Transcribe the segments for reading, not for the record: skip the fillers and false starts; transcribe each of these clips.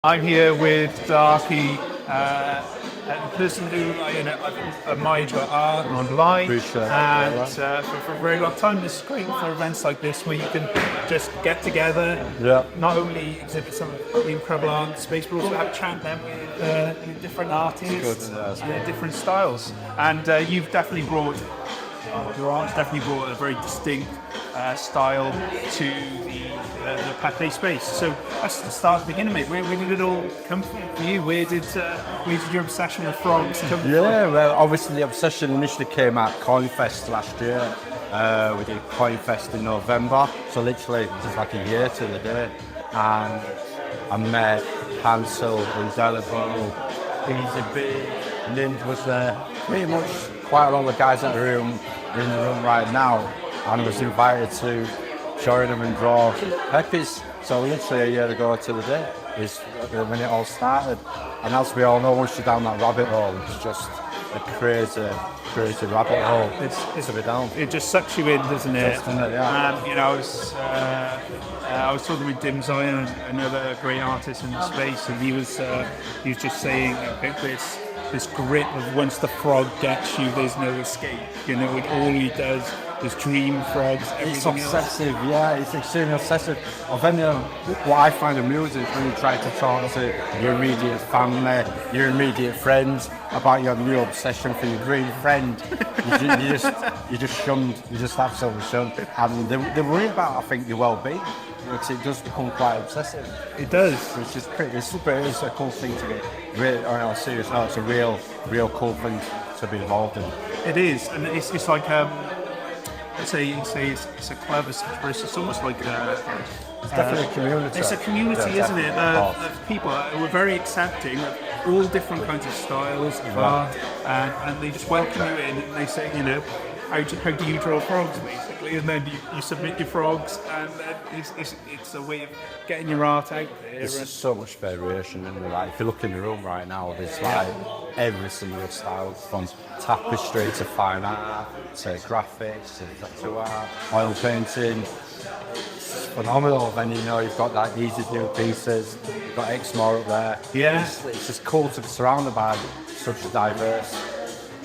I'm here with Darky, a person who I've admired your art online, Appreciate it. and for a very long time. It's great for events like this where you can just get together, Yeah. not only exhibit some of the incredible art in space, but also have a chat then with different artists Good, yeah, and different styles. And you've definitely brought your art's definitely brought a very distinct style to the Pepe space. So let's start at the beginning, mate. Where did it all come from for you? Where did your obsession with frogs come from? Yeah, well, obviously the obsession initially came at Coinfest last year. We did Coinfest in November, so literally just like a year to the day. And I met Hansel, Indelible, Easy B, Lind was there. Pretty much quite a lot of the guys in the room right now. And I was invited to join them and draw Pepe's. So literally a year ago to the day is when it all started. And as we all know, once you're down that rabbit hole, it's just a crazy rabbit hole. It's to be down. It just sucks you in, doesn't it? Yeah. And I was talking with Dim Zion, another great artist in the space, and he was just saying this grit of once the frog gets you, there's no escape. You know, all he does is dream frogs. It's Everything obsessive, yeah, it's extremely obsessive. What I find amusing is when you try to talk to your immediate family, your immediate friends about your new obsession for your dream friend. you just shunned, you just absolutely shunned. And they worry about, I think, your well-being. Because it does become quite obsessive. It does. Which is it's a cool thing to be really, serious. No, it's a real cool thing to be involved in. It is, and it's like it's a clever expression. It's almost like It's definitely a community. It's a community, isn't it? Of people who are very accepting of all different kinds of styles of art, and they just welcome you in, and they say, you know, how do you draw frogs, basically, and then you submit your frogs, and then it's a way of getting your art out there. There's just so much variation in there. Like, if you look in the room right now, there's like every single style, from tapestry to fine art, to graphics, to tattoo art, oil painting. It's phenomenal. Then you've got like these new pieces, you've got X more up there. Yeah. It's just cool to be surrounded by such a diverse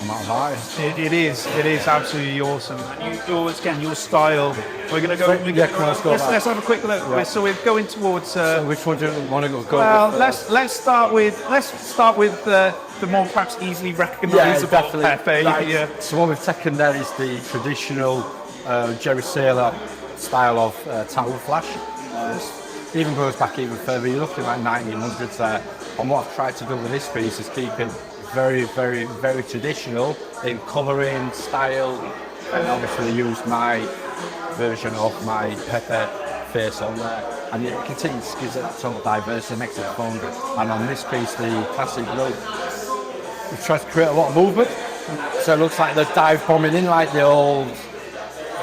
amount of artists. It is absolutely awesome. And your style. We're going to go. Let's have a quick look. Yeah. So we're going towards. So which one do you want to go? Well, let's start with the more perhaps easily recognisable Pepe. Right. So what we've taken there is the traditional Jerry Saylor style of tattoo flash. Even goes back even further. You're looking like 1900s there. And what I've tried to do with this piece is keep it very, very, very traditional in colouring, style, and obviously used my version of my Pepe face on there. And it continues to give it some diversity, makes it fun. And on this piece, the classic look, we've tried to create a lot of movement. So it looks like they're dive bombing in like the old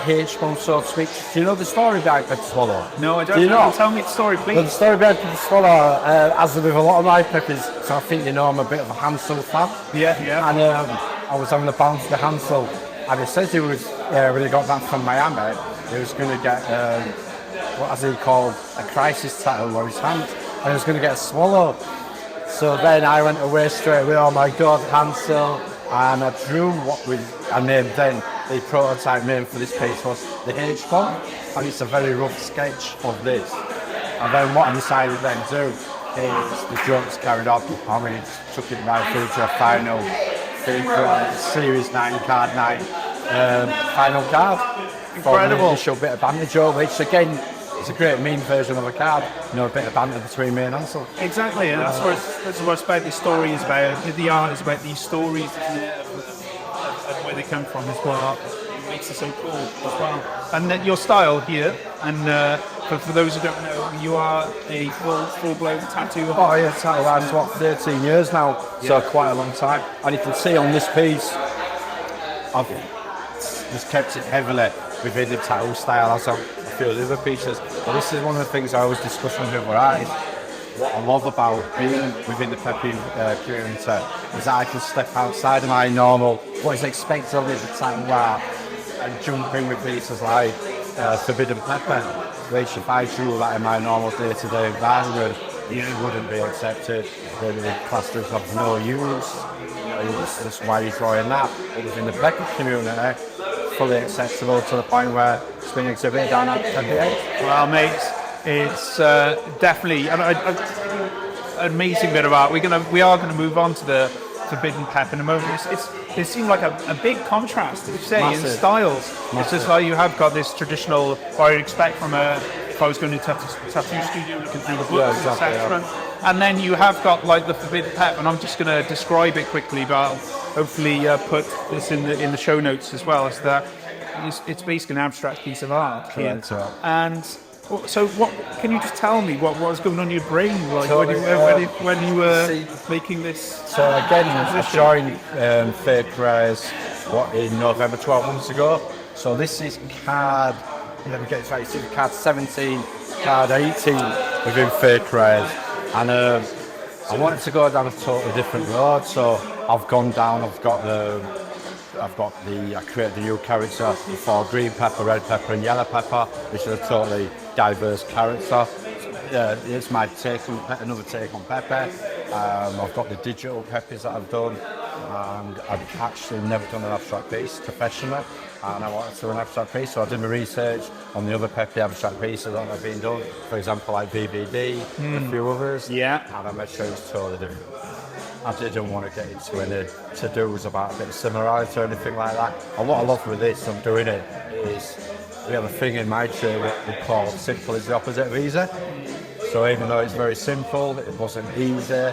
H-bomb, so to speak. Do you know the story behind Pepe Swallow? No, I don't. Do you know? Tell me the story, please. Well, the story behind Pepe Swallow, as with a lot of my Pepes, so I think you know I'm a bit of a Hansel fan. Yeah. And I was having a bounce to Hansel, and he said he was, when he got back from Miami, he was going to get, what has he called, a crisis tattoo on his hand, and he was going to get a swallow. So then I went away straight away, oh my God, Hansel, and I drew I named then. The prototype name for this piece was the H-bomb, and it's a very rough sketch of this. And then what I decided then to do is the jokes carried on. I mean, took it right through to a final Series 9 card night, final card. Incredible. An initial bit of banter joke, which again, it's a great mean version of a card. You know, a bit of banter between me and Hansel. Exactly, and that's what it's about. The story is about. The art is about these stories, isn't it? And where they come from is what makes it so cool as well. And then your style here, and for those who don't know, you are a full-blown tattoo. Oh yeah, tattoo artist, what, 13 years now, so quite a long time. And you can see on this piece, I've just kept it heavily within the tattoo style as a few of the other pieces. But this is one of the things I always discuss with other artists. What I love about being within the Pepe community is that I can step outside of my normal, what is expected of me as a tattoo art, and jump in with pieces like Forbidden Pepe, which if I drew that in my normal day-to-day environment, it wouldn't be accepted. They'd be classed as of no use. That's why you're drawing that. But within the Pepe community, fully acceptable to the point where it's been exhibited down at Pepe X. Well, mate, it's definitely an amazing bit of art. We are gonna move on to the Forbidden Pep in a moment. It seemed like a big contrast, as you say, Massive. in styles. Massive. It's just like you have got this traditional, what I'd expect from if I was going to tattoo studio looking through the books, exactly, etc. And then you have got like the Forbidden Pep, and I'm just going to describe it quickly, but I'll hopefully put this in the show notes as well. Is that it's basically an abstract piece of art. Correct. And so, what can you just tell me what was going on in your brain, like So, when you were making this? So again, I joined Fake Rares in November 12 months ago. So this is card. Let me get it right. This is card 17, card 18 within Fake Rares, and I wanted to go down a totally different road. So I've gone down. I created the new character for green pepper, red pepper, and yellow pepper, which is a totally diverse character. It's my another take on Pepe. I've got the digital peppers that I've done, and I've actually never done an abstract piece professionally, and I wanted to do an abstract piece, so I did my research on the other Pepe abstract pieces that have been done, for example, like VVD, a few others, and I made sure it's totally different. I didn't want to get into any to-dos about a bit of similarity or anything like that. And what I love with this, I'm doing it, is we have a thing in my trade what we call simple is the opposite of easy. So even though it's very simple, it wasn't easy.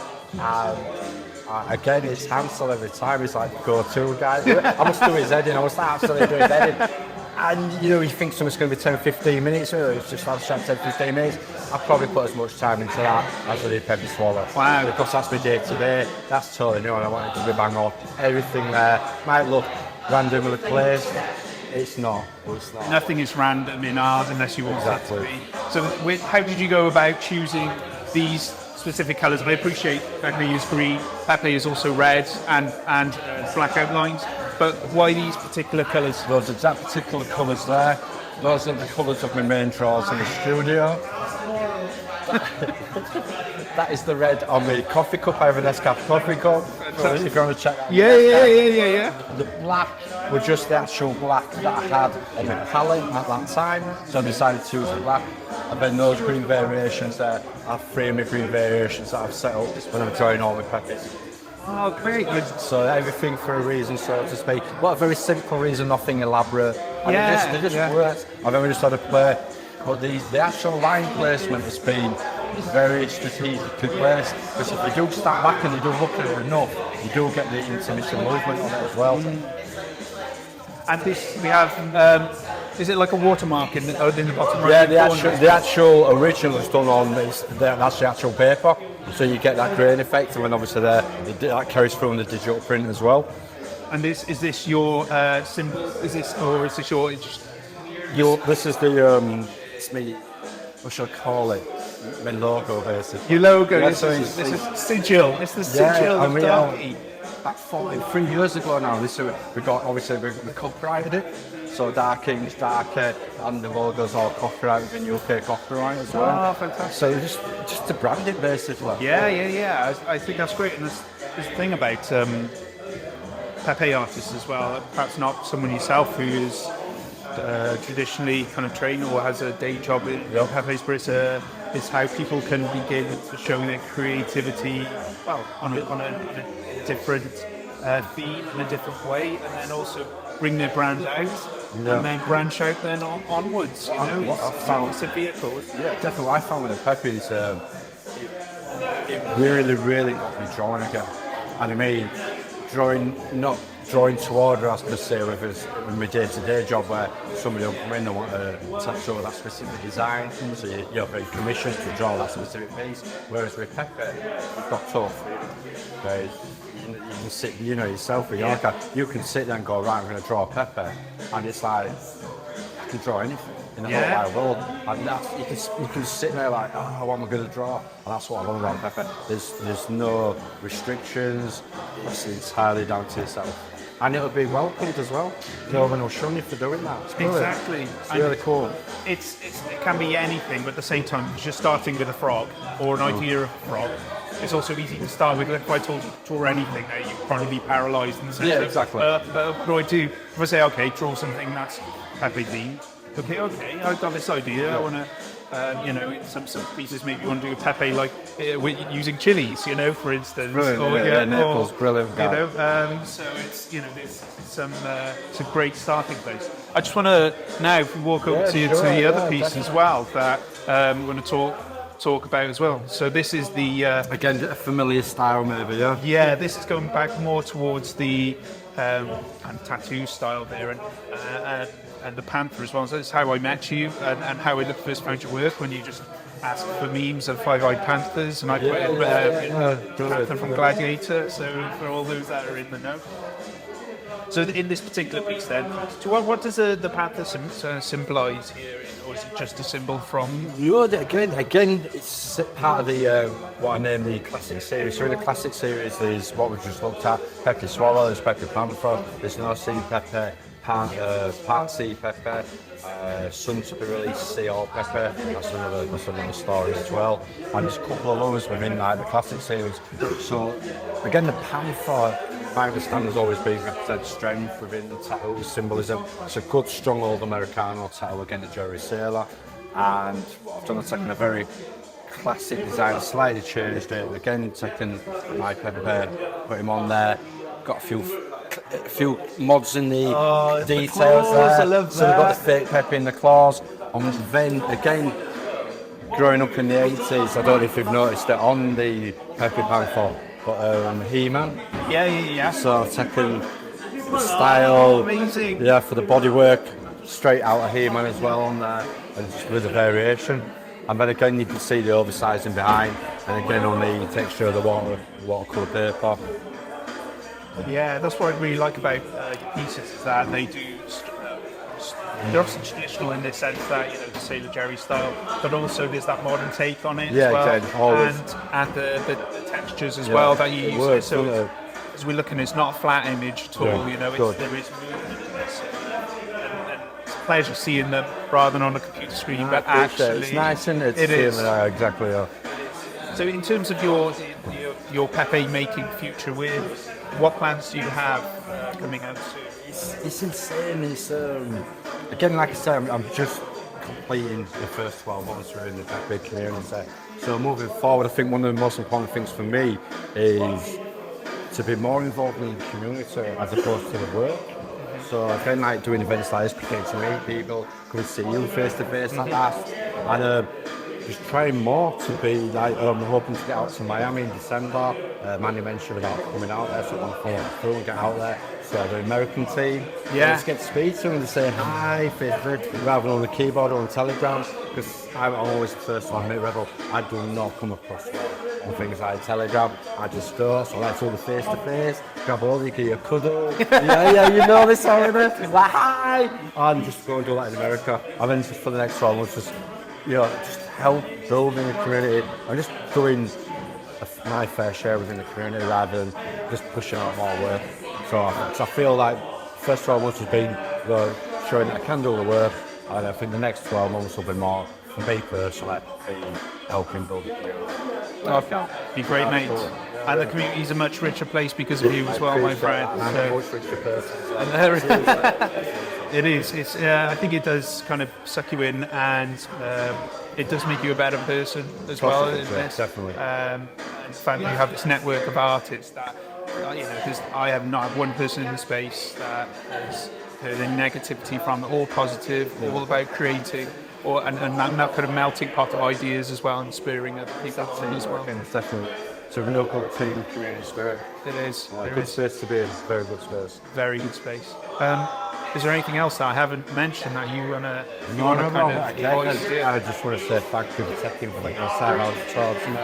Again, it's Hansel every time. He's like the go-to guy. I must do his heading. I must absolutely do his heading. And you think something's going to be 10 or 15 minutes, or it's just abstract 10 15 minutes. I probably put as much time into that as I did Pepe Swallow. Wow. Because that's my day to day. That's totally new, and I want it to be bang on. Everything there might look randomly placed. It's not. Nothing is random in art unless you want it to be. So, how did you go about choosing these specific colours? I appreciate Pepe is green. Pepe is also red and black outlines. But why these particular colours? Those exact particular colours there. Those are the colours of my main draws in the studio. That is the red on the coffee cup. I have an Nescafe coffee cup. So if you want to check that out. Yeah. The black were just the actual black that I had on the palette at that time. So I decided to use the black. And then those green variations there are three of my green variations that I've set up when I'm drawing all my Pepes. Oh, great. So everything for a reason, so to speak. What a very simple reason, nothing elaborate. And it just works. And then we just had to play. But the actual line placement has been very strategically placed. Because if you do step back and you do look at it enough, you do get the intermission movement on it as well. And this, we have, is it like a watermark in the bottom right? Yeah, the actual original is done on this, that's the actual paper. So you get that grain effect, and then obviously that carries through on the digital print as well. And is this your symbol? Is this your? This is the it's me. What should I call it? My logo, basically. Your logo. Yeah, this is sigil. It's the sigil of Darky. About 3 years ago now. We copyrighted it. So Darky, and the logo's all copyrighted in UK copyright as well. Oh, fantastic. So just to brand it, basically. Yeah. I think that's great. And there's a thing about Pepe artists as well. Perhaps not someone yourself who is traditionally kind of trained or has a day job in Pepe's, but it's how people can begin to show their creativity, well, on a different theme in a different way, and then also bring their brand out, and then branch out then onwards. What I found, it's a vehicle. Yeah, definitely. What I found with the Pepe is it really got me drawing again. And I mean, not drawing to order, as per se, with my day-to-day job where somebody will come in and want to tattoo that specific design, so you're very commissioned to draw that specific piece. Whereas with Pepe, you've got tough. You can sit, yourself with your card, you can sit there and go, right, I'm going to draw a Pepe, and it's like, I can draw anything in the whole wide world, and you can sit there like, oh, what am I going to draw? And that's what I love about Pepe. There's no restrictions. It's entirely down to yourself. and it'll be welcomed as well. No one will shun you for doing that. It's brilliant. Exactly. It's really cool. It can be anything, but at the same time, just starting with a frog or an idea of a frog. It's also easy to start with. If I told you to draw anything, you'd probably be paralysed in the sense Yeah, of, exactly. But what do I do? If I say, okay, draw something that's Pepe themed. Okay, I've got this idea. I want to, some pieces maybe you want to do a Pepe like with using chilies, for instance. Brilliant, Naples, brilliant. So it's, it's a great starting place. I just want to now, if we walk over to the other piece as well that we're going to talk about as well. So this is the again a familiar style maybe, yeah. Yeah, this is going back more towards the and tattoo style there, and the panther as well. So that's how I met you, and how I first found your work when you just asked for memes of five-eyed panthers, and I put in Panther from Gladiator. So for all those that are in the know. So in this particular piece, then, what does the panther symbolise here, or is it just a symbol from? Again, it's part of the what I named the classic series. So in the classic series, there's what we've just looked at: Pepe Swallow, there's Pepe Panther, there's no sea Pepe, part sea Pepe, soon to be released sea or Pepe. That's another story as well. And there's a couple of others within the classic series. So again, the panther, my understanding has always been represent strength within the tattoo symbolism. It's a good, strong old Americano tattoo again, the Jerry Sailor. And what I've done is taken a very classic design, slightly changed it. Again, taken my Pepe, put him on there. Got a few mods in the details claws, there. I love so we've got the fake Pepe in the claws. And then again, growing up in the 80s, I don't know if you've noticed it on the Pepe Panther, but He-Man. Yeah. So I've taken the style, amazing. for the bodywork, straight out of He-Man as well on there, and just with a variation. And then again, you can see the oversizing behind, and again on the texture of the watercolour paper. Yeah, that's what I really like about pieces, is that they do. They're obviously traditional in the sense that, the Sailor Jerry style, but also there's that modern take on it as well. Exactly, always. And the textures as well that you use. So as we're looking, it's not a flat image at all. There is movement in this, and it's a pleasure seeing them rather than on a computer screen. But actually, it's nice, and it is exactly. Yeah. So in terms of your Pepe making future, what plans do you have coming out soon? It's insane. It's again, like I said, I'm just completing the first 12 months within the Pepe community. So moving forward, I think one of the most important things for me is to be more involved in the community as opposed to the work. So again, like doing events like this, getting to meet people, come and see you face to face like that, and just trying more to be like. I'm hoping to get out to Miami in December. Manny mentioned about coming out there, so I want to follow through and get out there. So the American team, let's get to speak to them and say hi, rather than on the keyboard or on Telegram, because I'm always the first one, mate, Rebel. I do not come across on things like Telegram. I just go, so let's all the face to face, grab all you, get your cuddle. You know this already. Like hi, and just go and do that in America. And then just for the next 12 months, just help building the community. I'm just doing my fair share within the community rather than just pushing out more work. So I feel like the first 12 months has been showing that I can do the work, and I think the next 12 months will be more for me personally, helping build the community. Okay. Be great, mate. And the community is a much richer place because of you as well, my friend. I'm a much richer person. It is. It's. I think it does kind of suck you in, and it does make you a better person as well. Definitely. And the fact that you have this network of artists that, because I have not one person in the space that has heard any negativity from it, all positive, all about creating, and that kind of melting pot of ideas as well, and spurring other people as well. It's definitely. It's a real good team community spirit. It is. Good space to be in. Very good space. Very good space. Is there anything else that I haven't mentioned that you want to I just want to say thank you for taking for the time out to talk to me.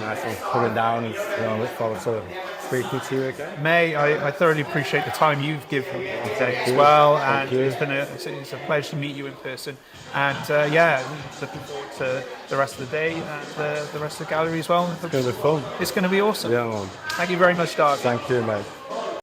Nice one coming down, and look forward to speaking to you again. May, I thoroughly appreciate the time you've given me today as well, and it's a pleasure to meet you in person. And looking forward to the rest of the day and the rest of the gallery as well. It's going to be fun. It's going to be awesome. Yeah, man. Thank you very much, Darky. Thank you, mate.